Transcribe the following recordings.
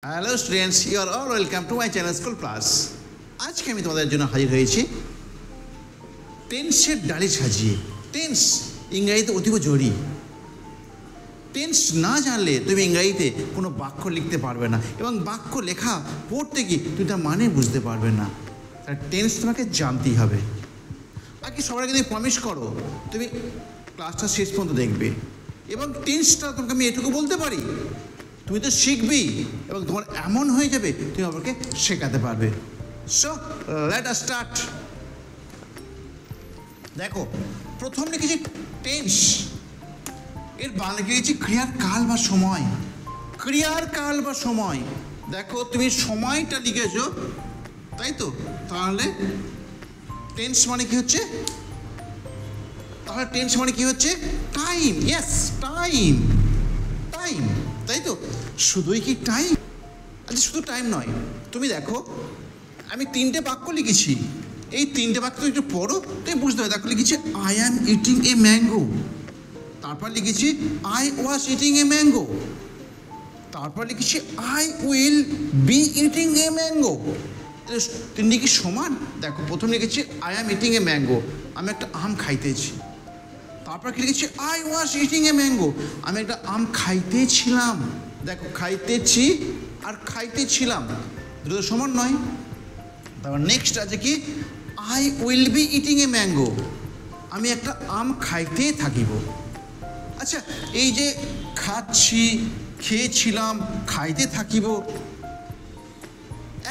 Hello students, you are all welcome to my channel school plus. আজকে আমি তোমাদের জন্য হাজির হয়েছি টেন্সের ডালি সাজিয়ে। টেন্স ইংরাজিতে অতীব জরুরি। টেন্স না জানলে তুমি ইংরাজিতে কোনো বাক্য লিখতে পারবে না, এবং বাক্য লেখা পড়তে গিয়ে তুমি তার মানে বুঝতে পারবে না। তার টেন্স তোমাকে জানতেই হবে। আগে সবার আগে তুমি প্রমিস করো তুমি ক্লাসটা শেষ পর্যন্ত দেখবে, এবং টেন্সটা তোমাকে আমি এটুকু বলতে পারি, তুমি তো শিখবেই এবং তোমার এমন হয়ে যাবে তুমি আমাকে শেখাতে পারবে। So let us start. দেখো, প্রথম লিখেছি টেন্স, এর বাংলা লিখেছি ক্রিয়ার কাল বা সময়। ক্রিয়ার কাল বা সময়। দেখো তুমি সময়টা লিখেছো, তাই তো? তাহলে টেন্স মানে কি হচ্ছে? তাহলে টেন্স মানে কি হচ্ছে? টাইম। Yes, time. টাইম, তাই তো? শুধুই কি টাইম? আচ্ছা, শুধু টাইম নয়। তুমি দেখো, আমি তিনটে বাক্য লিখেছি। এই তিনটে বাক্য একটু পড়ো, তুমি বুঝতে হবে। দেখো লিখেছি I am eating a mango, তারপর লিখেছি I was eating a mango, তারপর লিখেছি I will be eating a mango. তিনটে কি সমান? দেখো, প্রথম লিখেছি I am eating a mango, আমি একটা আম খাইতেছি। তারপর কি লিখেছি I was eating a mango, আমি একটা আম খাইতেছিলাম। দেখো, খাইতেছি আর খাইতেছিলাম দুটো সমান নয়। তারপর নেক্সট আছে কি I will be eating a mango, আমি একটা আম খাইতে থাকিব। আচ্ছা, এই যে খাচ্ছি, খেয়েছিলাম, খাইতে থাকিব,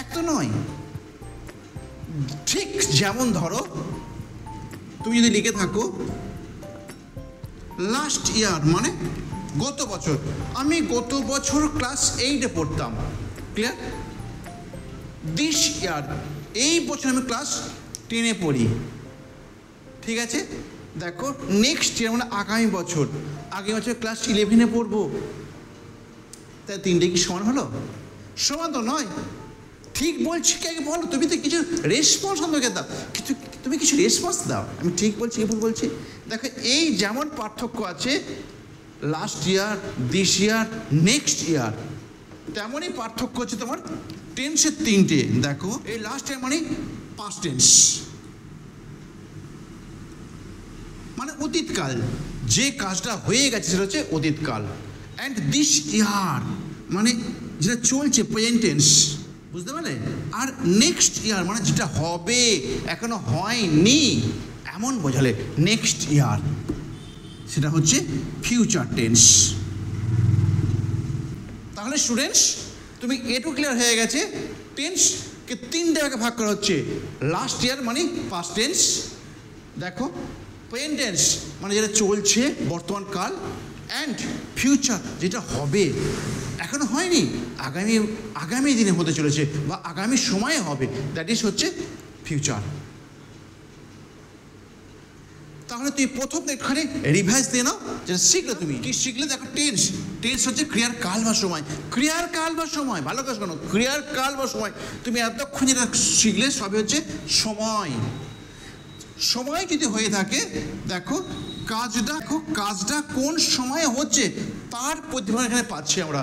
এক তো নয়। ঠিক যেমন ধরো তুমি যদি লিখে থাকো লাস্ট ইয়ার, মানে গত বছর, আমি গত বছর ক্লাস 8-এ পড়তাম। ক্লিয়ার? দিস ইয়ার, এই বছর আমি ক্লাস 10-এ পড়ি। ঠিক আছে? দেখো, নেক্সট ইয়ার মানে আগামী বছর, আগামী বছর ক্লাস 11-এ পড়বো। তাই তিনটে কি সমান হলো? সমান তো নয়। ঠিক বলছি কি আগে বলো, তুমি তো কিছু রেসপন্স আমাকে দাও, তুমি কিছু রেসপন্স দাও। আমি ঠিক বলছি কি ভুল বলছি? দেখো, এই যেমন পার্থক্য আছে last year, this year, next year, তেমনই পার্থক্য হচ্ছে তোমার টেন্সের তিনটে। দেখো, এই লাস্ট ইয়ার মানে পাস্ট টেন্স, মানে অতীতকাল, যে কাজটা হয়ে গেছে সেটা হচ্ছে অতীতকাল। অ্যান্ড দিস ইয়ার মানে যেটা চলছে, প্রেজেন্ট টেন্স, বুঝতে পারলে? আর নেক্সট ইয়ার মানে যেটা হবে, এখনো হয়নি এমন বোঝালে নেক্সট ইয়ার, সেটা হচ্ছে ফিউচার টেন্স। তাহলে স্টুডেন্টস, তুমি এটু ক্লিয়ার হয়ে গেছে টেন্সকে তিনটে ভাগে ভাগ করা হচ্ছে। লাস্ট ইয়ার মানে পাস্ট টেন্স, দেখো, প্রেজেন্ট টেন্স মানে যেটা চলছে, বর্তমান কাল, অ্যান্ড ফিউচার যেটা হবে, এখনো হয়নি, আগামী দিনে হতে চলেছে বা আগামী সময়ে হবে, দ্যাট ইজ হচ্ছে ফিউচার। তাহলে তুমি প্রথম একটুখানি রিভাইজ দিয়ে নাও, যেটা শিখলে তুমি কি শিখলে। দেখো, টেন্স, টেন্স হচ্ছে ক্রিয়ার কাল বা সময়। ক্রিয়ার কাল বা সময়, ভালো কাজ শোনো, ক্রিয়ার কাল বা সময়। তুমি এতক্ষণ যেটা শিখলে সবই হচ্ছে সময়। সময় যদি হয়ে থাকে, দেখো কাজটা কোন সময়ে হচ্ছে তার প্রতিফলন এখানে পাচ্ছি আমরা।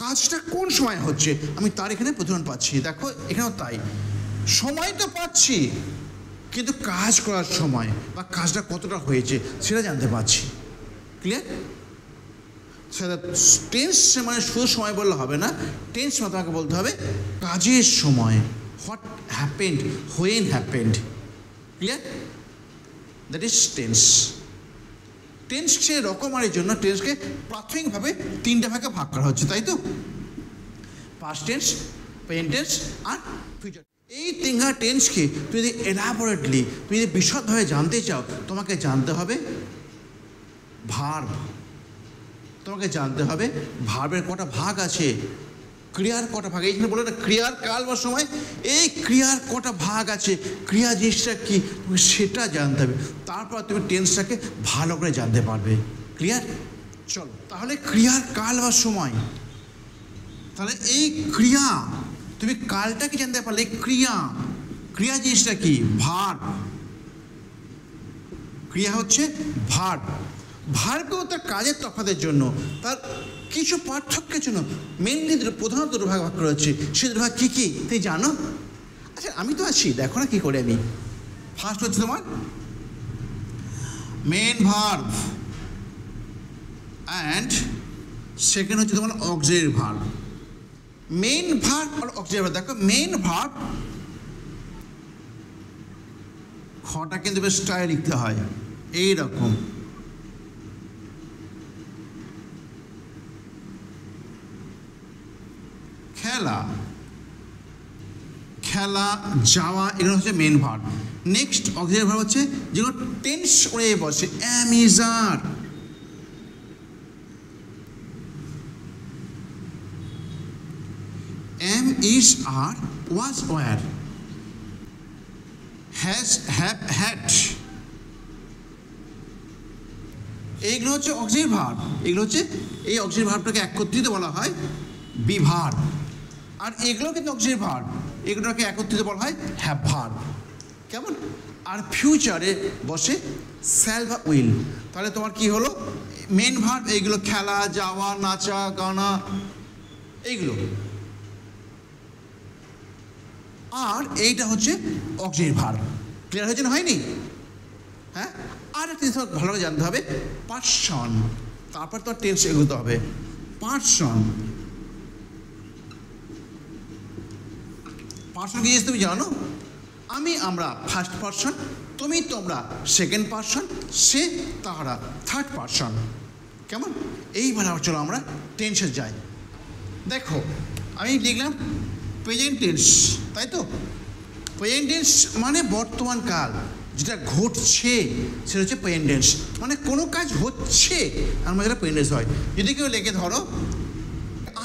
কাজটা কোন সময় হচ্ছে আমি তার এখানে প্রতিফলন পাচ্ছি। দেখো, এখানেও তাই, সময় তো পাচ্ছি, কিন্তু কাজ করার সময় বা কাজটা কতটা হয়েছে সেটা জানতে পারছি। ক্লিয়ার? সেটা টেন্স মানে শুধু সময় বললে হবে না, টেন্স মানে তোমাকে বলতে হবে কাজের সময়, what happened, when happened. Clear? That is tense. টেন্সকে রকমারির জন্য টেন্সকে প্রাথমিকভাবে তিনটে ভাগে ভাগ করা হচ্ছে, তাই তো? পাস্ট টেন্স, প্রেজেন্ট টেন্স আর ফিউচার। এই তিনটা টেন্সকে তুমি যদি এলাবোরেটলি, তুমি যদি বিশদভাবে জানতে চাও, তোমাকে জানতে হবে ভার্ব। তোমাকে জানতে হবে ভার্বের কটা ভাগ আছে, ক্রিয়ার কটা ভাগ। এইখানে বলে না ক্রিয়ার কাল বা সময়, এই ক্রিয়ার কটা ভাগ আছে, ক্রিয়া জিনিসটা কি, তুমি সেটা জানতে হবে। তারপর তুমি টেন্সটাকে ভালো করে জানতে পারবে। ক্লিয়ার? চলো, তাহলে ক্রিয়ার কাল বা সময়। তাহলে এই ক্রিয়া, তুমি কালটা কি জানতে পারলে, ক্রিয়া জিনিসটা কি, ভার্ব। ক্রিয়া হচ্ছে ভার্ব। ভার্ব তার কাজের তফাতের জন্য, তার কিছু পার্থক্যের জন্য মেনলি প্রধানত দুটো ভাগ করা হচ্ছে। সে দুটো ভাগ কী কী তুই জানো? আচ্ছা আমি তো আছি, দেখো না কী করে আমি। ফার্স্ট হচ্ছে তোমার মেন ভার্ব, অ্যান্ড সেকেন্ড হচ্ছে তোমার অক্সিলারি ভার্ব। মেন ভার্ব আর অক্সিলারি ভার্ব, দেখো মেন ভার্ব খটা কিন্তু বেশ স্টাইল লিখতে হয় এইরকম। খেলা, খেলা, যাওয়া, এগুলো হচ্ছে main verb. Next auxiliary verb হচ্ছে যেগুলো টেন্স করে বসে। Am, is, are. Am, is, are, was, were, has, have, had, এইগুলো হচ্ছে অক্সিলারি ভার্ব। এগুলো হচ্ছে এই অক্সিলারি ভার্বটাকে একত্রিত বলা হয় বি ভার্ব। আর এগুলো কিন্তু অক্সিলারি ভার্ব, এগুলোকে একত্রিত বলা হয় হ্যাভ ভার্ব। কেমন? আর ফিউচারে বসে শ্যাল বা উইল। তাহলে তোমার কি হলো? মেন ভার্ব এইগুলো খেলা, যাওয়া, নাচা, গানা, এইগুলো। আর এইটা হচ্ছে অক্সিলারি ভার্ব। ক্লিয়ার হয়েছে না? হয়নি? হ্যাঁ। আর একটা জিনিস ভালো করে জানতে হবে, পার্সন। তারপর তো টেন্স এগোতে হবে। পার্সন, পার্সন কি জিনিস তুমি জানো? আমি, আমরা ফার্স্ট পার্সন, তুমি, তোমরা সেকেন্ড পার্সন, সে, তারা থার্ড পার্সন। কেমন? এইবার আবার চলো আমরা টেন্সে যাই। দেখো আমি লিখলাম প্রেজেন্ট টেন্স, তাই তো? প্রেজেন্ট টেন্স মানে বর্তমান কাল, যেটা ঘটছে সেটা হচ্ছে প্রেজেন্ট টেন্স। মানে কোনো কাজ হচ্ছে আমার যেটা প্রেজেন্ট টেন্স হয়। যদি কেউ লেখে ধরো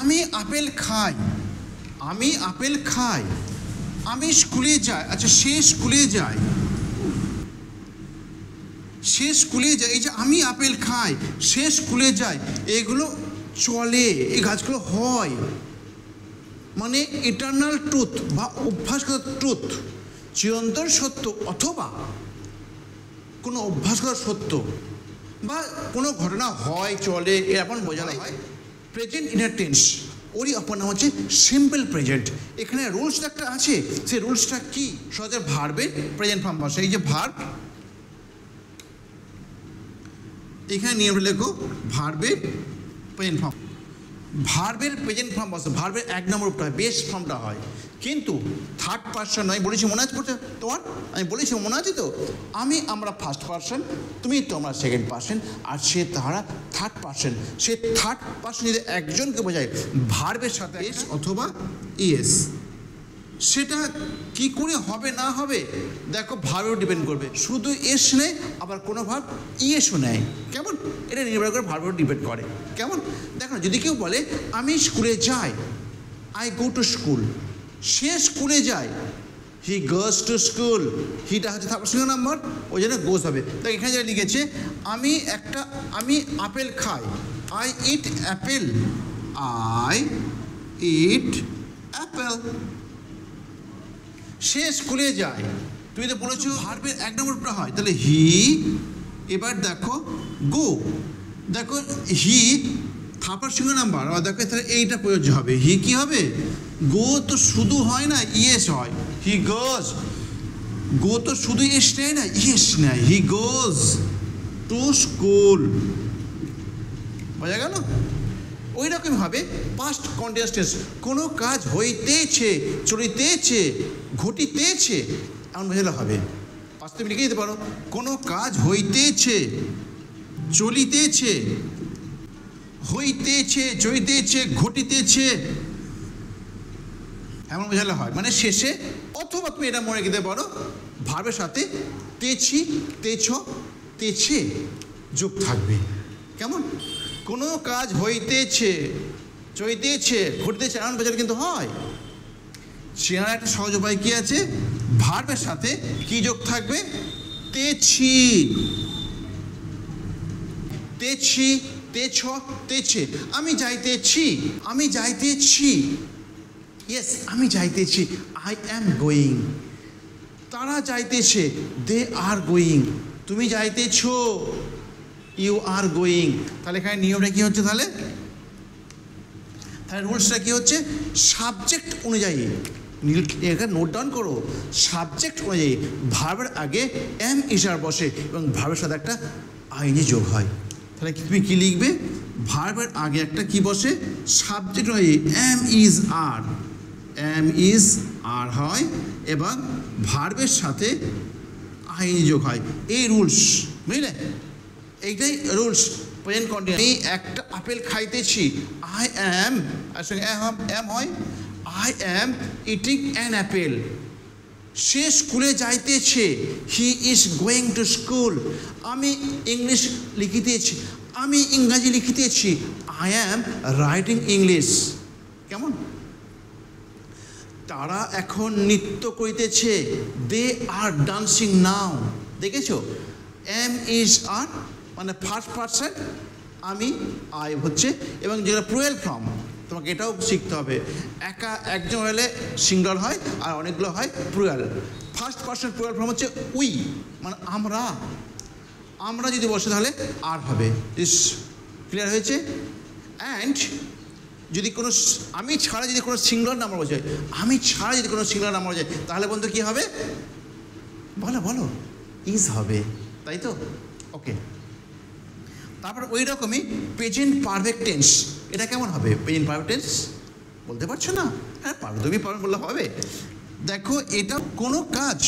আমি আপেল খাই, আমি আপেল খাই, আমি স্কুলে যাই। আচ্ছা সে স্কুলে যায়, সে স্কুলে যায়। এই যে আমি আপেল খাই, সে স্কুলে যায়, এগুলো চলে, এই কাজগুলো হয়। মানে ইটারনাল ট্রুথ বা অভ্যাসগত ট্রুথ, চিরন্তন সত্য, অথবা কোনো অভ্যাসগত সত্য বা কোনো ঘটনা হয়, চলে, এরকম বোঝানো হয় প্রেজেন্ট ইন টেন্স। ওরই অপর নাম হচ্ছে সিম্পল প্রেজেন্ট। এখানে রুলসটা একটা আছে, সেই রুলসটা কি? সহজে ভার্বের প্রেজেন্ট ফর্ম বসে। এই যে ভার্ব, এখানে নিয়ম লেখো ভার্বের প্রেজেন্ট ফর্ম। ভার্বের প্রেজেন্ট ফর্ম বসে, ভার্বের এক নম্বর রূপটা হয়, বেস ফর্মটা হয়। কিন্তু থার্ড পার্সন নয়। বলেছি মনে আছে তোমার? আমি বলেছি মনে আছে তো? আমি, আমরা ফার্স্ট পার্সন, তুমি, তোমরা সেকেন্ড পার্সন, আর সে, তারা থার্ড পার্সন। সে থার্ড পার্সন যদি একজনকে বোঝায় ভার্বের সাথে এস অথবা ইএস, সেটা কি করে হবে না হবে দেখো ভার্বেও ডিপেন্ড করবে। শুধু এস নেই, আবার কোনো ভার্ব ইএসও নেয়। কেমন? এটা নির্ভর করে ভার্বেও ডিপেন্ড করে। কেমন? দেখো যদি কেউ বলে আমি স্কুলে যাই, আই গো টু স্কুল, সে স্কুলে যায়, হি গোজ টু স্কুল। হিটা হচ্ছে তারপর সিঙ্গল নাম্বার, ওই জন্য গোজ হবে। তো এখানে যেটা লিখেছে আমি আপেল খাই, I eat apple, I eat apple. সে স্কুলে যায়, তুমি তো বলেছো ভার্বের এক নম্বরটা হয়, তাহলে হি। এবার দেখো গো, দেখো হি থাপার সঙ্গে নাম্বার, আর দেখো তাহলে এইটা প্রযোজ্য হবে। হি কি হবে? গো তো শুধু হয় না, ইয়েস হয়। হি গোজ, গো তো শুধু এস নেয় না, ইয়েস নেয়। হি গোজ টু স্কুল। বোঝা গেল? ওই রকমভাবে পাস্ট কন্টিনিউয়াস টেন্স, কোনো কাজ হইতেছে, চলিতেছে, ঘটিতেছে, এমন বোঝালে হবে। পাস্ট তুমি লিখে দিতে পারো কোনো কাজ হইতেছে, চলিতেছে, হইতেছে, চলিতেছে, ঘটিতেছে, এমন বোঝালে হয়। মানে শেষে অথবা তুমি এটা মনে দিতে পারো ভার্বের সাথে তেছি, তেছ, তেছে যোগ থাকবে। কেমন? কোনো কাজ হইতেছে, চলিতেছে, ঘটিতেছে, এমন বোঝালে কিন্তু হয়। চেনার একটা সহজ উপায় কি আছে? ভার্বের সাথে কি যোগ থাকবে? তেছি, তেছি, তেছ, তেছে। আমি যাইতেছি, আমি যাইতেছি, ইয়েস আমি যাইতেছি, আই অ্যাম গোয়িং। তারা যাইতেছে, দে আর গোয়িং। তুমি যাইতেছ, ইউ আর গোয়িং। তাহলে এখানে নিয়মটা কী হচ্ছে? তাহলে রুলসটা কী হচ্ছে? সাবজেক্ট অনুযায়ী, এখানে নোট ডাউন করো, সাবজেক্ট অনুযায়ী ভার্বের আগে এম ইজ আর বসে এবং ভার্বের সাথে একটা আইনি যোগ হয়। তাহলে তুমি কী লিখবে? ভার্বের আগে একটা কি বসে? সাবজেক্ট অনুযায়ী এম ইজ আর হয় এবং ভার্বের সাথে আইনি যোগ হয়। এই রুলস, বুঝলে? এইটাই রুলস প্রেজেন্ট কন্টিনিউয়াস। আমি একটা আপেল খাইতেছি, আই অ্যাম, আর সঙ্গে অ্যাম হয়, I am eating an apple. সে স্কুলে যাইতেছে, he is going to school. আমি ইংলিশ লিখিতেছি, আমি ইংরাজি লিখিতেছি, আই অ্যাম রাইটিং ইংলিশ। কেমন? তারা এখন নৃত্য করিতেছে, দে আর ডান্সিং নাও। দেখেছো? এম ইজ আর মানে ফার্স্ট পারসন, আমি আই হচ্ছে, এবং যেটা প্লুরাল ফর্ম তোমাকে এটাও শিখতে হবে। একজন হলে সিঙ্গুলার হয় আর অনেকগুলো হয় plural. First person plural form হচ্ছে উই, মানে আমরা যদি বসে তাহলে আর হবে। ক্লিয়ার হয়েছে? অ্যান্ড যদি কোনো আমি ছাড়া যদি কোনো সিঙ্গুলার নাম্বার বসে, তাহলে বন্ধু কী হবে? বলো ইজ হবে, তাই তো? ওকে। তারপর ওই রকমই প্রেজেন্ট পারফেক্ট টেন্স। এটা কেমন হবে প্রেজেন্ট পারফেক্ট টেন্স? বলতে পারছো না? হ্যাঁ, তুমি বললে হবে। দেখো, এটা কোনো কাজ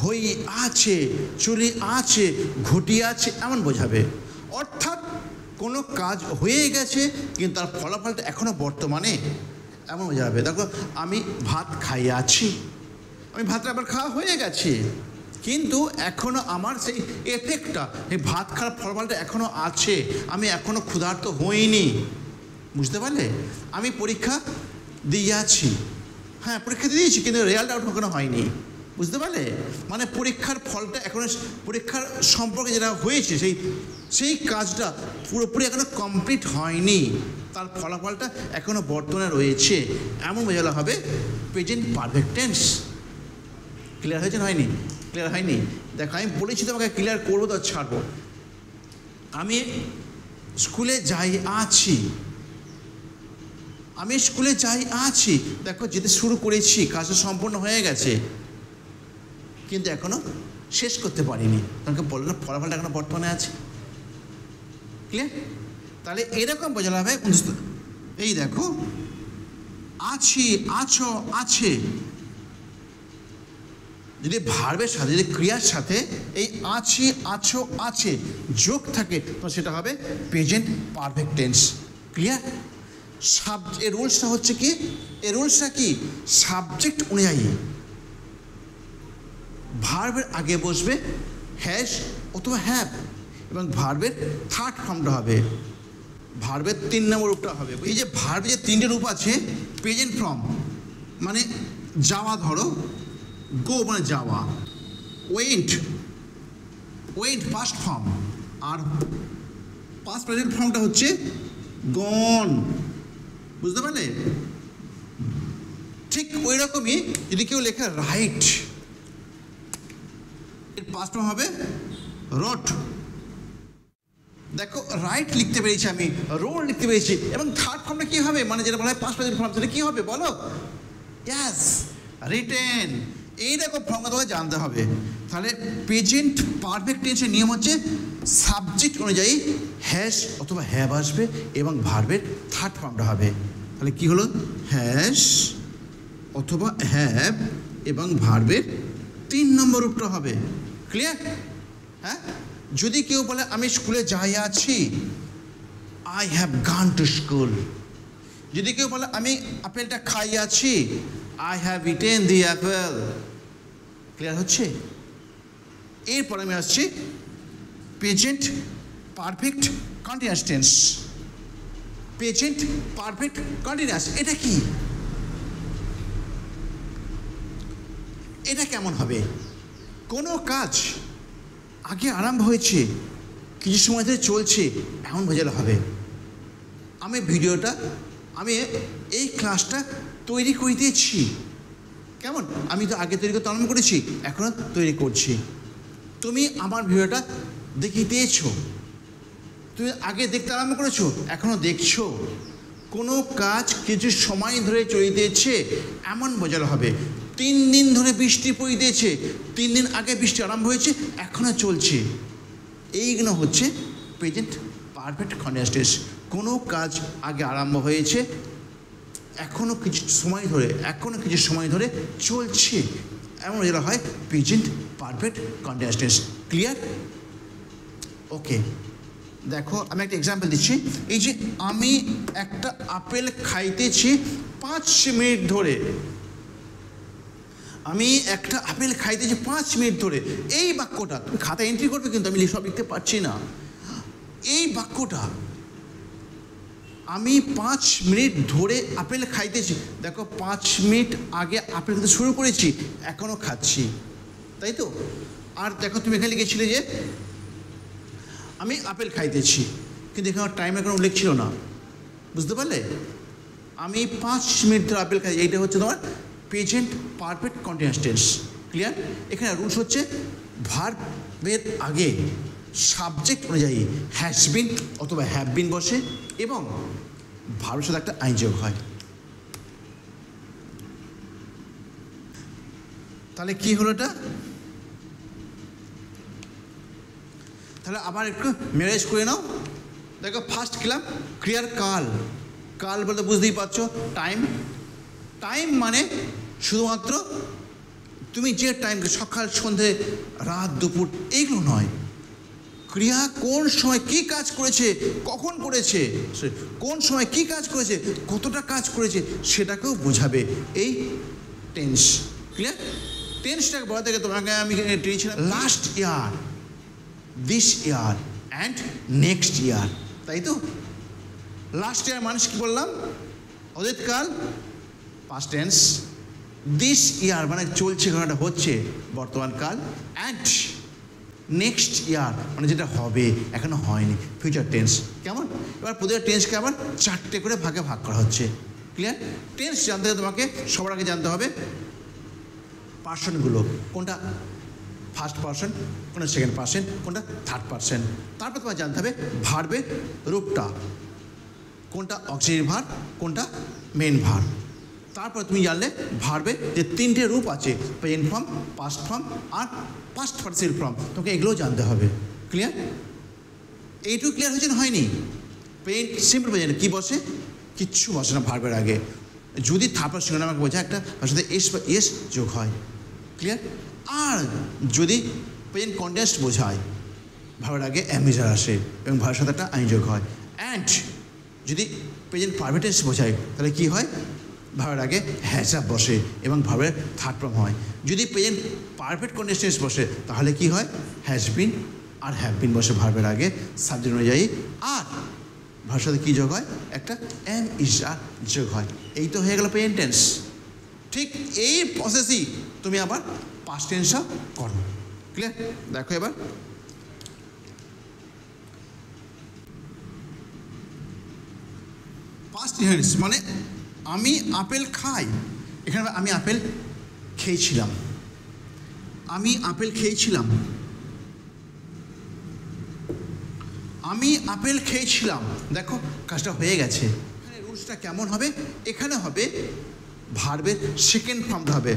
হয়ে আছে, চলে আছে, ঘটিয়ে আছে এমন বোঝাবে। অর্থাৎ কোনো কাজ হয়ে গেছে কিন্তু তার ফলাফলটা এখনও বর্তমানে, এমন বোঝাবে। দেখো, আমি ভাত খাইয়ে আছি, আমি ভাতটা আবার খাওয়া হয়ে গেছে কিন্তু এখনও আমার সেই এফেক্টটা, এই ভাত খাওয়ার ফলাফলটা এখনও আছে, আমি এখনও ক্ষুধার্ত হইনি। বুঝতে পারলে? আমি পরীক্ষা দিয়ে আছি, হ্যাঁ পরীক্ষা দিয়েছি কিন্তু রেজাল্ট আউট এখনো হয়নি। বুঝতে পারলে? মানে পরীক্ষার ফলটা এখনো, পরীক্ষার সম্পর্কে যেটা হয়েছে সেই কাজটা পুরোপুরি এখনো কমপ্লিট হয়নি, তার ফলাফলটা এখনো বর্তমানে রয়েছে, এমন বোঝানো হবে প্রেজেন্ট পারফেক্ট টেন্স। ক্লিয়ার হয়েছে না হয়নি? ক্লিয়ার হয়নি? দেখো, আমি বলেছি তোমাকে ক্লিয়ার করবো তো ছাড়বো। আমি স্কুলে যাই আছি, দেখো যেতে শুরু করেছি, কাজটা সম্পূর্ণ হয়ে গেছে কিন্তু এখনো শেষ করতে পারিনি, তোমাকে বললো না ফলাফলটা এখনো বর্তমানে আছে। ক্লিয়ার? তাহলে এরকম বোঝানো হবে। এই দেখো, আছি, আছো, আছে, যদি ভার্বের সাথে, যদি ক্রিয়ার সাথে এই আছি, আছো, আছে যোগ থাকে তো সেটা হবে প্রেজেন্ট পারফেক্ট টেন্স। ক্লিয়ার? এর রুলসটা হচ্ছে কি? এর রুলসটা কি? সাবজেক্ট অনুযায়ী ভার্বের আগে বসবে হ্যাজ অথবা হ্যাভ এবং ভার্বের থার্ড ফর্মটা হবে, ভার্বের 3 নম্বর রূপটা হবে। এই যে ভার্বের যে 3টে রূপ আছে, প্রেজেন্ট ফর্ম মানে যাওয়া, ধরো গো মানে যাওয়া, ওয়েন্ট পাস্ট ফর্ম, আর পাস্ট প্রেজেন্ট ফর্মটা হচ্ছে গন। বুঝতে পারলে? ঠিক ওই রকমই যদি কেউ লেখা রাইট, এর পাস্ট ফর্ম হবে রোট। দেখো, রাইট লিখতে পেরেছি আমি, রোড লিখতে পেরেছি, এবং থার্ড ফর্মটা কী হবে? মানে যেটা বলা হয় পাস্ট প্রেজেন্ট ফর্ম, সেটা কী হবে বলো? ইয়াস, রিটেন। এইরকম ফর্মটা তোমাকে জানতে হবে। তাহলে প্রেজেন্ট পারফেক্ট টেন্সের নিয়ম হচ্ছে সাবজেক্ট অনুযায়ী হ্যাজ অথবা হ্যাভ আসবে এবং ভার্বের থার্ড ফর্মটা হবে। তাহলে কি হলো? হ্যাজ অথবা হ্যাভ এবং ভার্বের 3 নম্বর রূপটা হবে। ক্লিয়ার? হ্যাঁ, যদি কেউ বলে আমি স্কুলে যাই আছি, আই হ্যাভ গান টু স্কুল। যদি কেউ বলে আমি আপেলটা খাই আছি, I have eaten the Apple. Clear হচ্ছে? এরপর আমি আসছি present perfect continuous tense. Present perfect continuous এটা কি? এটা কেমন হবে? কোনো কাজ আগে আরম্ভ হয়েছে, কিছু সময় ধরে চলছে, এমন বোঝালে হবে। আমি এই ক্লাসটা তৈরি করিতেছি। কেমন? আমি তো আগে তৈরি করতে আরম্ভ করেছি, এখনও তৈরি করছি। তুমি আমার ভিডিওটা দেখিতেছ, তুমি আগে দেখতে আরম্ভ করেছো, এখনো দেখছো। কোনো কাজ কিছু সময় ধরে চলিতেছে এমন বোঝানো হবে। 3 দিন ধরে বৃষ্টি পড়িতেছে, 3 দিন আগে বৃষ্টি আরম্ভ হয়েছে, এখনো চলছে। এইগুলো হচ্ছে প্রেজেন্ট পারফেক্ট কন্টিনিউয়াস টেন্স। কোনো কাজ আগে আরম্ভ হয়েছে, এখনো কিছু সময় ধরে চলছে, এমন যেটা হয় present perfect continuous tense. Clear? Okay, দেখো আমি একটা এক্সাম্পল দিচ্ছি। এই যে আমি একটা আপেল খাইতেছি 5 মিনিট ধরে, আমি একটা আপেল খাইতেছি 5 মিনিট ধরে। এই বাক্যটা তুমি খাতায় এন্ট্রি করবে, কিন্তু আমি সব লিখতে পারছি না। এই বাক্যটা আমি 5 মিনিট ধরে আপেল খাইতেছি, দেখো 5 মিনিট আগে আপেল খেতে শুরু করেছি, এখনও খাচ্ছি, তাই তো? আর দেখো তুমি এখানে লিখেছিলে যে আমি আপেল খাইতেছি, কিন্তু এখানে টাইমের কোনো উল্লেখ ছিল না, বুঝতে পারলে? আমি 5 মিনিট ধরে আপেল খাই, এইটা হচ্ছে তোমার present perfect continuous tense. Clear? এখানে রুলস হচ্ছে ভার্বের আগে সাবজেক্ট অনুযায়ী হ্যাজ বিন অথবা হ্যাভ বিন বসে এবং ভার্বের সাথে একটা আইনযোগ হয়। তাহলে কি হলো এটা? তাহলে আবার একটু ম্যারেজ করে নাও। দেখো ফার্স্ট খেলাম ক্রিয়ার কাল। কাল বলতে বুঝতেই পারছো টাইম। টাইম মানে শুধুমাত্র তুমি যে টাইম, সকাল সন্ধে রাত দুপুর এইগুলো নয়। ক্রিয়া কোন সময় কী কাজ করেছে, কখন করেছে, কোন সময় কী কাজ করেছে, কতটা কাজ করেছে, সেটাকেও বোঝাবে এই টেন্স। ক্লিয়ার? টেন্সটাকে বলা থেকে তোমাকে আমি টেনেছিলাম last year, this year and next year, তাই তো? লাস্ট ইয়ার মানুষ কি বললাম? অতীতকাল, পাস্ট টেন্স। দিস ইয়ার মানে চলছে, ঘটনাটা হচ্ছে, বর্তমানকাল। অ্যান্ড নেক্সট ইয়ার মানে যেটা হবে, এখনো হয়নি, ফিউচার টেন্স। কেমন? এবার প্রতিটা টেন্সকে আবার 4টে করে ভাগে ভাগ করা হচ্ছে। ক্লিয়ার? টেন্স জানতে হলে তোমাকে সবার আগে জানতে হবে পার্সনগুলো, কোনটা ফার্স্ট পার্সন, কোনটা সেকেন্ড পার্সন, কোনটা থার্ড পার্সন। তারপর তোমার জানতে হবে ভার্বের রূপটা, কোনটা অক্সিলারি ভার্ব, কোনটা মেন ভার্ব। তারপর তুমি জানলে ভার্বে যে 3টে রূপ আছে, প্রেজেন্ট ফর্ম, পাস্ট ফর্ম আর পাস্ট পার্টিসিপল ফর্ম, তোমাকে এগুলোও জানতে হবে। ক্লিয়ার? এইটুকু ক্লিয়ার হয়েছে না হয়নি? প্রেজেন্ট সিম্পল প্রেজেন্ট কী বসে? কিচ্ছু বসে না ভার্বের আগে। যদি থার্ড পার্সন আমাকে বোঝায় একটা তার সাথে এস বা এস যোগ হয়। ক্লিয়ার? আর যদি প্রেজেন্ট কন্টিনিউয়াস বোঝায়, ভার্বের আগে অ্যামিজার আসে এবং ভার্বের সাথে একটা আইন যোগ হয়। অ্যান্ড যদি প্রেজেন্ট পারফেক্ট টেন্স বোঝায়, তাহলে কী হয়? ভার্বের আগে হ্যাজ হ্যাভ বসে এবং ভার্বের থার্ড ফর্ম হয়। যদি প্রেজেন্ট পারফেক্ট কন্টিনিউয়াস টেন্স বসে, তাহলে কি হয়? Has been R have been বসে ভার্বের আগে সাবজেক্ট অনুযায়ী। আর ভার্বের সাথে কী যোগ হয়? একটা এম ইজ আর যোগ হয়। এই তো হয়ে গেল প্রেজেন্ট টেন্স। ঠিক এই প্রসেসই তুমি আবার পাস্ট টেন্সও করো। ক্লিয়ার? দেখো এবার পাস্ট টেন্স মানে আমি আপেল খাই। এখানে আমি আপেল খেয়েছিলাম, আমি আপেল খেয়েছিলাম, আমি আপেল খেয়েছিলাম। দেখো কাজটা হয়ে গেছে। এখানে রুলসটা কেমন হবে? এখানে হবে ভার্বের সেকেন্ড ফর্মটা হবে,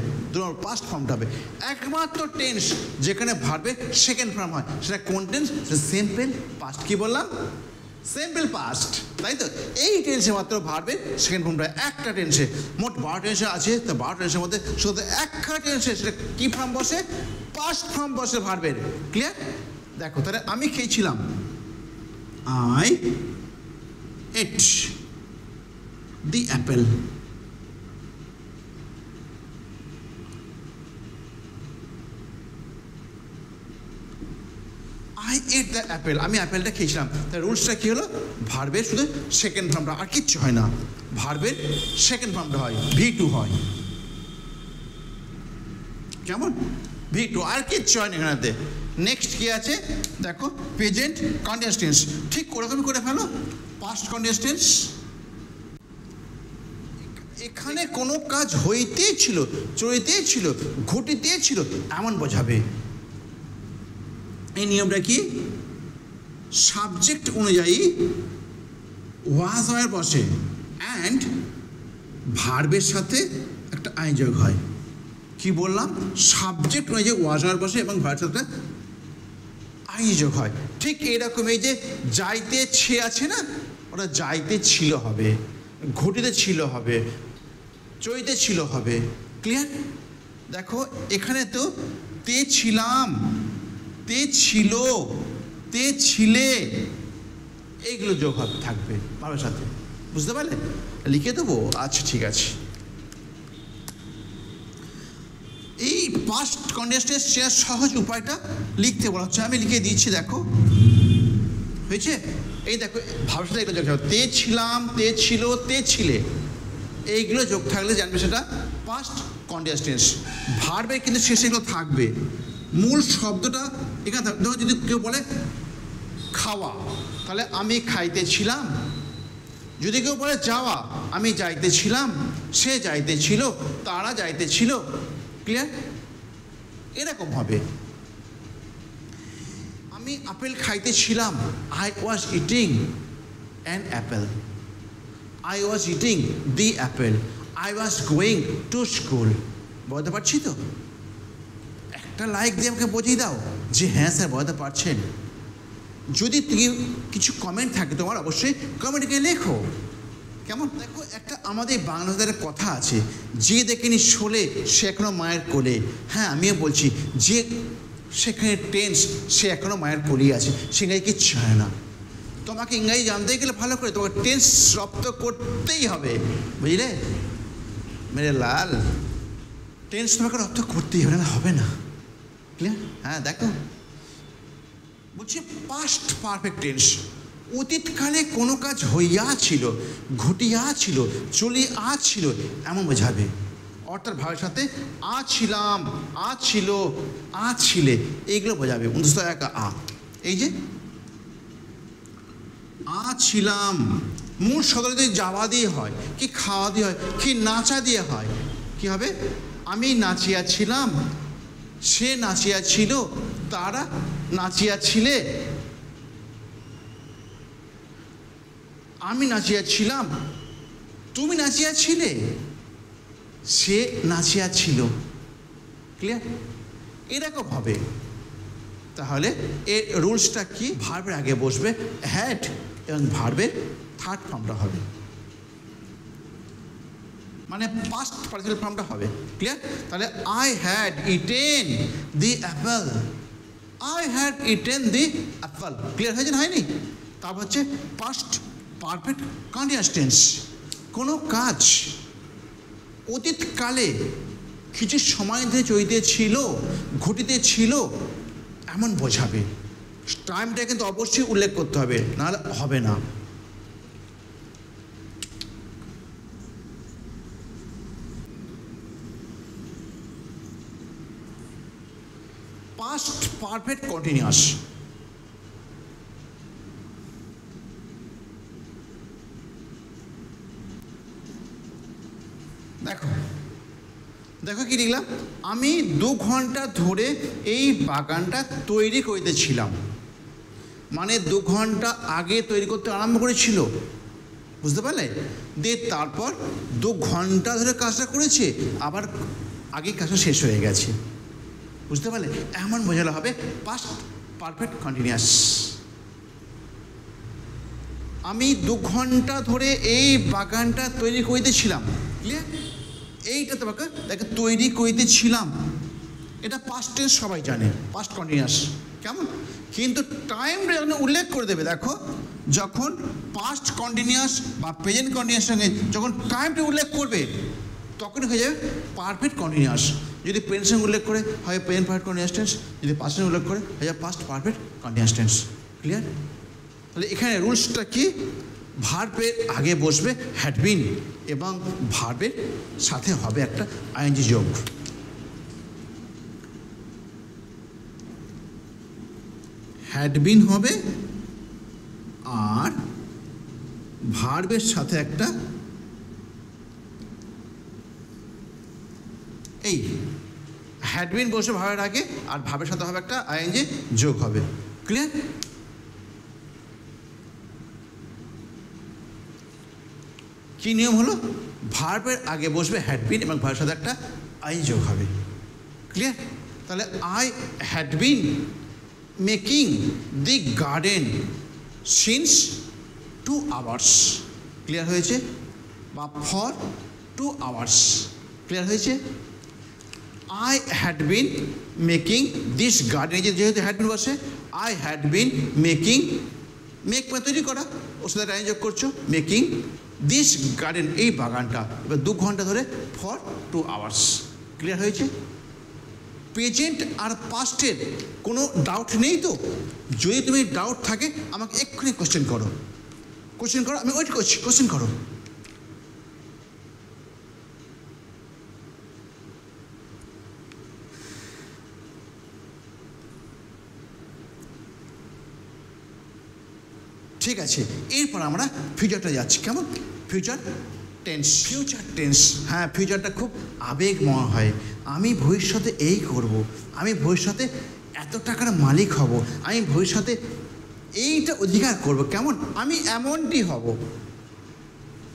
পাস্ট ফর্মটা হবে। একমাত্র টেন্স যেখানে ভার্বের সেকেন্ড ফর্ম হয়, সেটা কোন টেন্স? Simple past. কি বললাম? সিম্পল পাস্ট, তাই তো? এই টেন্সে মাত্র ভার্বের সেকেন্ড ফর্মটা একটা টেন্সে। মোট 12 টেন্সে আছে, তো 12 টেন্সের মধ্যে শুধু একটা টেন্সে সেটা কী ফর্ম বসে? পাস্ট ফর্ম বসে ভার্বের। ক্লিয়ার? দেখো তাহলে আমি খেয়েছিলাম, I ate the apple. I at the Apple, আমি অ্যাপেলটা খেয়েছিলাম। তাই রুলসটা কী হলো? ভার্বের শুধু সেকেন্ড ফর্মটা, আর কিচ্ছু হয় না। ভার্বের সেকেন্ড ফর্মটা হয়, V2 হয়। কেমন? V2, আর কিচ্ছু হয় না এখানেতে। নেক্সট কী আছে দেখো? Present continuous tense. ঠিক ওরকমই করে ফেলো পাস্ট কন্টিনিউয়াস টেন্স। এখানে কোনো কাজ হইতেই ছিল, চলিতেই ছিল, ঘটিতেই ছিল, এমন বোঝাবে। এই নিয়মটা কি? সাবজেক্ট অনুযায়ী ওয়াজ হওয়ার বসে অ্যান্ড ভার্বের সাথে একটা আই যোগ হয়। কি বললাম? সাবজেক্ট অনুযায়ী ওয়াজ হওয়ার বসে এবং ভার্বের সাথে আই যোগ হয়। ঠিক এরকম এই যে যাইতে ছে আছে না, ওটা যাইতে ছিল হবে, ঘটিতে ছিল হবে, চইতে ছিল হবে। ক্লিয়ার? দেখো এখানে তো তে ছিলাম, তে ছিল, তে ছিলে, এইগুলো যোগ হবে থাকবে ভাবের সাথে। বুঝতে পারলে? লিখে দেবো? আচ্ছা ঠিক আছে। এই পাস্ট কন্টিনিউয়াস টেন্স সহজ উপায়টা লিখতে বলা হচ্ছে, আমি লিখে দিচ্ছি। দেখো হয়েছে? এই দেখো ভাবের সাথে এগুলো যোগ হবে, তে ছিলাম, তে ছিল, তে ছিলে, এইগুলো যোগ থাকলে জানবে সেটা পাস্ট কন্টিনিউয়াস টেন্স। ভার্বে কিন্তু শেষে এগুলো থাকবে, মূল শব্দটা এখানে থাকবে। ধরো যদি কেউ বলে খাওয়া, তাহলে আমি খাইতেছিলাম। যদি কেউ বলে যাওয়া, আমি যাইতেছিলাম, সে যাইতেছিল, তারা যাইতেছিল। ক্লিয়ার? এরকম হবে। আমি আপেল খাইতেছিলাম, I was eating an apple, I was eating the apple, I was going to school. বলতে পারছি তো? একটা লাইক দিয়ে আমাকে বুঝিয়ে দাও যে হ্যাঁ স্যার বলতে পারছেন। যদি তুমি কিছু কমেন্ট থাকে তোমার, অবশ্যই কমেন্টকে লেখো। কেমন? দেখো একটা আমাদের বাংলাদেশের কথা আছে, যে দেখেনি শোলে সে এখনো মায়ের কোলে। হ্যাঁ আমিও বলছি, যে সেখানে টেন্স সে এখনো মায়ের কোলেই আছে, সেখানে কিচ্ছু হয় না। তোমাকে ইংরাজি জানতে গেলে ভালো করে তোমাকে টেন্স রপ্ত করতেই হবে, বুঝলে মেরে লাল? টেন্স তোমাকে রপ্ত করতেই হবে, না হবে না। ক্লিয়ার? হ্যাঁ দেখো বলছি পাস্ট পারফেক্ট টেন্স, অতীতকালে কোনো কাজ হইয়াছিল, ঘটিয়াছিল, চলিয়াছিল এমন বোঝাবে। অর্থাৎ ভাবের সাথে আ ছিলাম, আ ছিল, আ ছিলে, এইগুলো বোঝাবে। 29 আ, এই যে আ ছিলাম, মূল শব্দ যদি যাওয়া দিয়ে হয়, কি খাওয়া দিয়ে হয়, কি নাচা দিয়ে হয়, কি হবে? আমি নাচিয়াছিলাম, সে নাচিয়াছিল, তারা নাচিয়াছিলে, আমি নাচিয়াছিলাম, তুমি নাচিয়াছিলে, সে নাচিয়াছিল। ক্লিয়ার? এরকম হবে। তাহলে এর রুলসটা কি? ভার্বের আগে বসবে হ্যাড এবং ভার্বের থার্ড ফর্মটা হবে, মানে পাস্ট পার্টিসিপেল ফর্মটা হবে। ক্লিয়ার? তাহলে I had eaten the Apple, I had eaten the Apple. Clear হয়েছে না হয়নি? তারপর হচ্ছে পাস্ট পারফেক্ট কন্টিনিউয়াস টেন্স, কোনো কাজ অতীতকালে কিছু সময় ধরে চলতেছিল, ঘটিতেছিল এমন বোঝাবে। টাইমটা কিন্তু অবশ্যই উল্লেখ করতে হবে, নাহলে হবে না। পাস্ট পারফেক্ট কন্টিনিউয়াস, দেখো দেখো কি লিখলাম? আমি 2 ঘন্টা ধরে এই বাগানটা তৈরি করিতেছিলাম, মানে 2 ঘন্টা আগে তৈরি করতে আরম্ভ করেছিল। বুঝতে পারলে? দিয়ে তারপর 2 ঘন্টা ধরে কাজটা করেছে, আবার আগে কাজটা শেষ হয়ে গেছে। বুঝতে পারলে? এমন বোঝালে হবে পাস্ট পারফেক্ট কন্টিনিউয়াস। আমি 2 ঘন্টা ধরে এই বাগানটা তৈরি করিতেছিলাম। ক্লিয়ার? এইটা তোমাকে দেখো তৈরি করিতেছিলাম, এটা পাস্ট টেন্স সবাই জানে, পাস্ট কন্টিনিউয়াস। কেমন? কিন্তু টাইমটা যখন উল্লেখ করে দেবে, দেখো যখন পাস্ট কন্টিনিউয়াস বা প্রেজেন্ট কন্টিনিউয়াসের সঙ্গে যখন টাইমটা উল্লেখ করবে, তখন হয়ে যাবে পারফেক্ট কন্টিনিউয়াস। যদি প্রেজেন্ট উল্লেখ করে হয় প্রেজেন্ট পারফেক্ট কন্টিনিউয়াস টেন্স, যদি পাস্ট উল্লেখ করে হয়ে যাবে past perfect continuous tense. Clear? তাহলে এখানে রুলসটা কি? ভার্বের আগে বসবে হ্যাড বিন এবং ভার্বের সাথে হবে একটা আইএনজি যোগ। হ্যাড বিন হবে আর ভার্বের সাথে একটা এই হ্যাড বিন বসে ভার্বের আগে, আর ভার্বের সাথে হবে একটা আইএনজি যোগ হবে। ক্লিয়ার? কি নিয়ম হলো, ভার্বের আগে বসবে হ্যাড বিন এবং ভার্বের সাথে একটা আই যোগ হবে। ক্লিয়ার? তাহলে I had been making the garden since 2 hours। Clear হয়েছে? বা ফর 2 hours। ক্লিয়ার হয়েছে? I had been making this garden, যেহেতু হ্যাড বিন বসে, I had been making, make মানে তৈরি করা, ওর সাথে টাইম যোগ করছো, মেকিং দিস গার্ডেন, এই বাগানটা, এবার 2 ঘন্টা ধরে ফর 2 hours। ক্লিয়ার হয়েছে? প্রেজেন্ট আর পাস্টের কোনো ডাউট নেই তো? যদি তুমি ডাউট থাকে আমাকে এক্ষুনি কোশ্চেন করো, আমি ওয়েট করছি, কোশ্চেন করো। ঠিক আছে, এরপর আমরা ফিউচারটা যাচ্ছি। কেমন? Future tense. হ্যাঁ, ফিউচারটা খুব আবেগময় হয়। আমি ভবিষ্যতে এই করব, আমি ভবিষ্যতে এত টাকার মালিক হব, আমি ভবিষ্যতে এইটা অধিকার করব। কেমন? আমি এমনটি হব,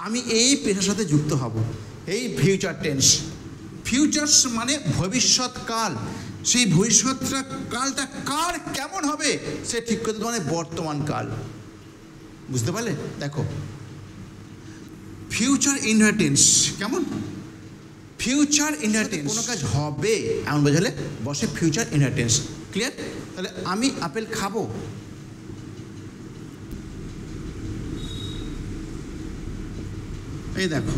আমি এই পেশার সাথে যুক্ত হব। এই ফিউচার টেন্স। ফিউচার্স মানে ভবিষ্যৎকাল। সেই ভবিষ্যৎটা কালটা কার কেমন হবে সে ঠিক করতে মানে বর্তমান কাল। বুঝতে পারলে? দেখো, ফিউচার ইনহেরিটেন্স। কেমন? ফিউচার ইনহেরিটেন্স, কোনো কাজ হবে এমন বোঝালে বসে ফিউচার ইনহেরিটেন্স। ক্লিয়ার? তাহলে আমি আপেল খাবো, এই দেখো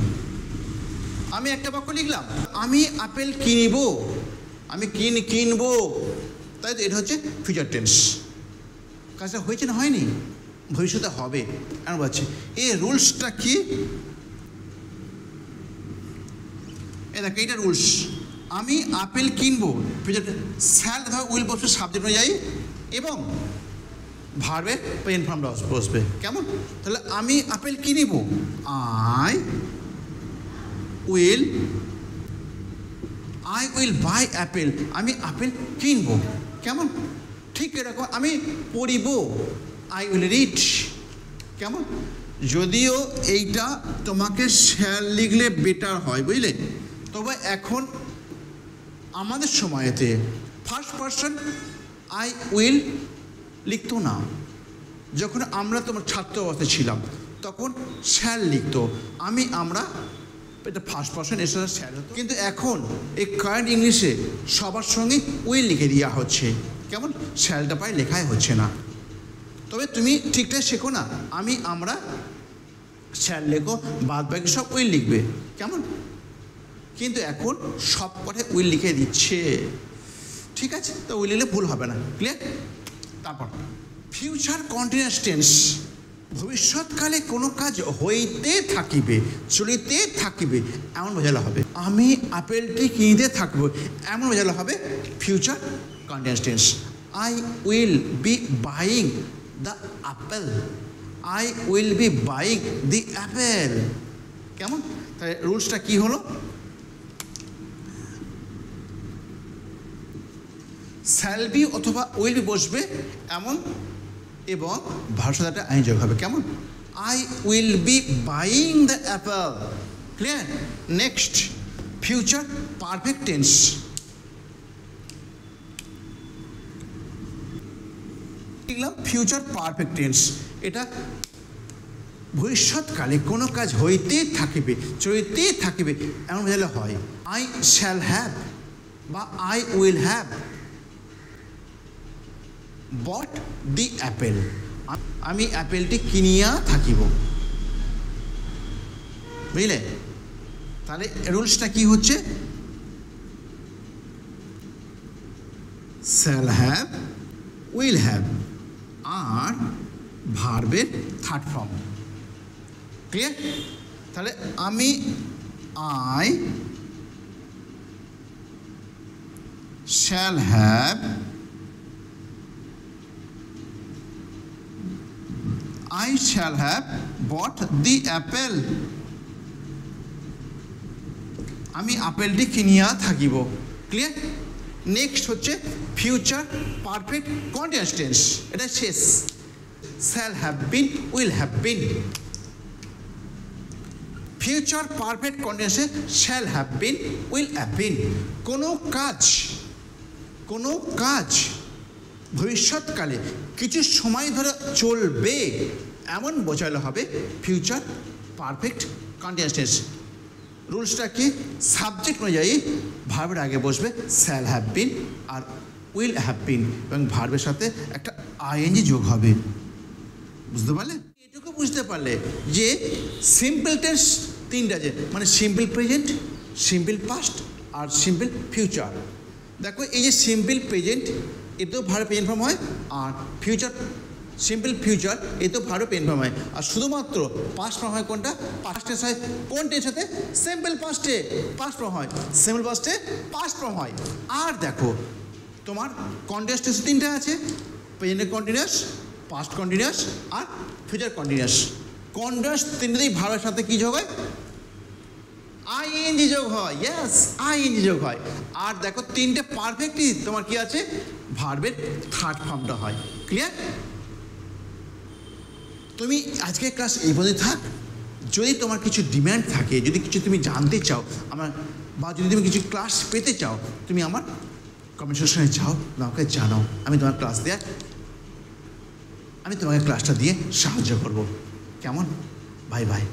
আমি একটা বাক্য লিখলাম, আমি আপেল কিনবো, আমি কিনবো, তাই তো? এটা হচ্ছে ফিউচার টেন্স। কাজটা হয়েছে না হয়নি? ভবিষ্যতে হবে এমন বলছে। এই রুলসটা কি? এ দেখ, এইটা রুলস। আমি আপেল কিনবো, স্যাল ধর উইল বসবে সাবজেক্ট অনুযায়ী এবং ভার্বের প্রেজেন্ট ফর্মটা বসবে। কেমন? তাহলে আমি আপেল কিনব, আই উইল বাই অ্যাপেল, আমি আপেল কিনব। কেমন? ঠিক এরকম আমি পড়িব, আই উইল রিড। কেমন? যদিও এইটা তোমাকে শ্যাল লিখলে বেটার হয়, বুঝলে? তবে এখন আমাদের সময়েতে ফার্স্ট পারসন আই উইল লিখতো না। যখন আমরা তোমার ছাত্র অবস্থায় ছিলাম তখন শ্যাল লিখতো, আমরা, এটা ফার্স্ট পারসন, এর সাথে শ্যাল হতো। কিন্তু এখন এই কারেন্ট ইংলিশে সবার সঙ্গে উইল লিখে দেওয়া হচ্ছে। কেমন? শ্যালটা পায় লেখাই হচ্ছে না। তবে তুমি ঠিকঠাক শেখো না, আমরা শ্যাল লেখো, বাদ বাকি সব উইল লিখবে। কেমন? কিন্তু এখন সব কথায় উইল লিখে দিচ্ছে। ঠিক আছে, তো উইল লিখলে ভুল হবে না। ক্লিয়ার? তারপর ফিউচার কন্টিনিউয়াস টেন্স, ভবিষ্যৎকালে কোনো কাজ হইতে থাকিবে, চলিতে থাকিবে এমন বোঝালে হবে। আমি আপেলটি কিনতে থাকবো এমন বোঝালে হবে future continuous tense. I will be buying the apple, I will be buying the Apple. কেমন? তাহলে রুলসটা কি হলো? শ্যাল বি অথবা উইল বি বসবে এমন এবং ভাষাটা আইন যোগ হবে। কেমন? I will be buying the Apple. Clear? Next, future perfect tense. লিখলাম ফিউচার পারফেক্ট টেন্স। এটা ভবিষ্যৎকালে কোনো কাজ হইতে থাকিবে, চলিতে থাকিবে এমন বোঝালে হয়। আই শ্যাল হ্যাভ বা I will have bought the Apple, আমি অ্যাপেলটি কিনিয়া থাকিব। বুঝলে? তাহলে রুলসটা কি হচ্ছে? শ্যাল হ্যাভ, উইল হ্যাভ আর ভার্বের থার্ড ফর্ম। ক্লিয়ার? তাহলে I shall have, I shall have bought the apple, আমি আপেলটি কিনিয়া থাকিব। ক্লিয়ার? নেক্সট হচ্ছে ফিউচার পারফেক্ট কন্টিনিউয়াস টেন্স। এটা শেষ। Shall have been, will have been. Future perfect কন্টিনিউয়াসে shall have been, will have been. কোনো কাজ ভবিষ্যৎকালে কিছু সময় ধরে চলবে এমন বোঝালে হবে ফিউচার পারফেক্ট কন্টিনিউয়াস। রুলসটা কি? সাবজেক্ট অনুযায়ী ভার্বের আগে বসবে শ্যাল হ্যাভ বিন আর উইল হ্যাভ বিন, এবং ভার্বের সাথে একটা আইএনজি যোগ হবে। বুঝতে পারলে? এটুকু বুঝতে পারলে যে সিম্পল টেন্স তিনটা আছে, মানে সিম্পল প্রেজেন্ট, সিম্পল পাস্ট আর সিম্পল ফিউচার। দেখো এই যে সিম্পল প্রেজেন্ট এতেও ভার্ব প্রেজেন্ট ফর্ম হয়, আর ফিউচার সিম্পল ফিউচার এতেও ভার্ব প্রেজেন্ট ফর্ম হয়। আর শুধুমাত্র পাস্ট ফর্ম হয় কোনটা? পাস্ট টেন্স হয়। কোন টেন্স সাথে? সিম্পল পাস্টে পাস্ট ফর্ম হয়, সিম্পল পাস্টে পাস্ট ফর্ম হয়। আর দেখো তোমার কন্টিনিউয়াস টেন্স তিনটা আছে, প্রেজেন্ট কন্টিনিউয়াস, পাস্ট কন্টিনিউয়াস আর ফিউচার কন্টিনিউয়াস। কন্টিনিউয়াস তিনটেই ভার্বের সাথে কি যোগ হয়? আইএনজি যোগ হয়। ইয়েস, আইএনজি যোগ হয়। আর দেখো তিনটে পারফেক্টলি তোমার কি আছে? ভার্বের থার্ড ফর্মটা হয়। ক্লিয়ার? তুমি আজকের ক্লাস এই পর্যন্ত থাক। যদি তোমার কিছু ডিম্যান্ড থাকে, যদি কিছু তুমি জানতে চাও আমার, বা যদি তুমি কিছু ক্লাস পেতে চাও, তুমি আমার কমেন্ট সেকশনে যাও, আমাকে জানাও। আমি তোমার ক্লাসটা দিয়ে সাহায্য করব। কেমন? Bye bye.